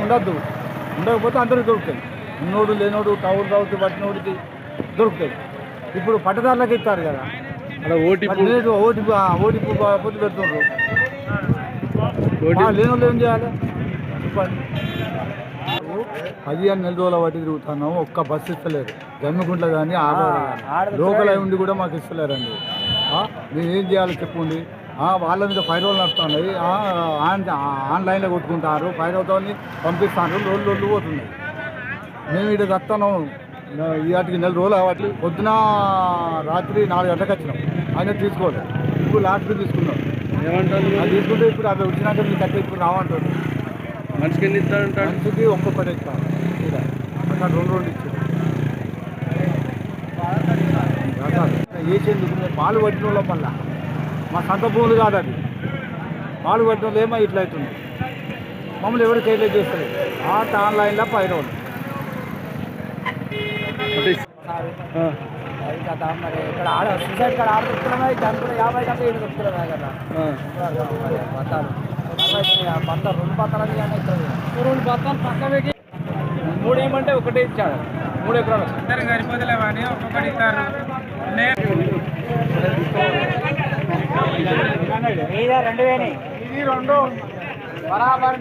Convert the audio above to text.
ఉండద్దు, ఉండకపోతే అందరికి దొరుకుతాయి. ఉన్నోడు లేనోడు టౌన్ రావుతూ పట్టినోడికి దొరుకుతాయి. ఇప్పుడు పట్టదారులకు ఇస్తారు కదా, అలా ఓటీపీ లేదు ఓటీపీ పొద్దు పెడుతుండ్రు. లేనోళ్ళు ఏం చేయాలి చెప్పండి. 15 నెల రోజుల వాటి తిరుగుతున్నాము, ఒక్క బస్సు ఇస్తలేరు. జమ్మిగుంట్లో కానీ ఆటో లోకల్ అయి ఉండి కూడా మాకు ఇస్తలేరండి. మేము ఏం చేయాలో చెప్పండి. వాళ్ళ మీద ఫైరోలు నడుస్తున్నాయి, ఆన్లైన్లో కొట్టుకుంటారు, ఫైరోతో పంపిస్తారు, రోజులు పోతున్నాయి. మేము ఇక్కడ వస్తున్నాం వాటికి నెల రోజులు వాటి పొద్దున రాత్రి 4 గంటలకు వచ్చినాం, ఆయన తీసుకోలేదు. ఇప్పుడు లాస్ట్కి తీసుకున్నాం. ఏమంటారు? అది తీసుకుంటే ఇప్పుడు అవి వచ్చినాక మీకు కట్టే ఇప్పుడు రావంటారు. మనిషికి ఎన్ని ఇస్తారంటారు? మనిషికి ఒక్కొక్కటి ఇస్తారు, అక్కడ 2 ఇచ్చారు. వేసేందుకు మేము పాలు పట్టిన వాళ్ళం వల్ల మా సొంత భూములు కాదు అది. పాలు పట్టిన వాళ్ళు ఏమో ఇట్లా అవుతుంది. మమ్మల్ని ఎవరు చేయలేదు చేస్తారు. ఆన్లైన్లో పైరోలు మరి ఇక్కడ సూసైడ్ కాడ ఆడుతున్నాయి, దాని కూడా 50 గంటలు 7 దొరుకుతున్నాయి కదా బత్తాలు. 2 బత్తాలు కానీ 2 బత్తాలు పక్కకి 3 ఏమంటే ఒకటే ఇచ్చాడు. 3 ఎకరాలు ఇద్దరు సరిపోతలేవా అని ఒక్కొక్కటి ఇస్తారు. 2 బరాబర్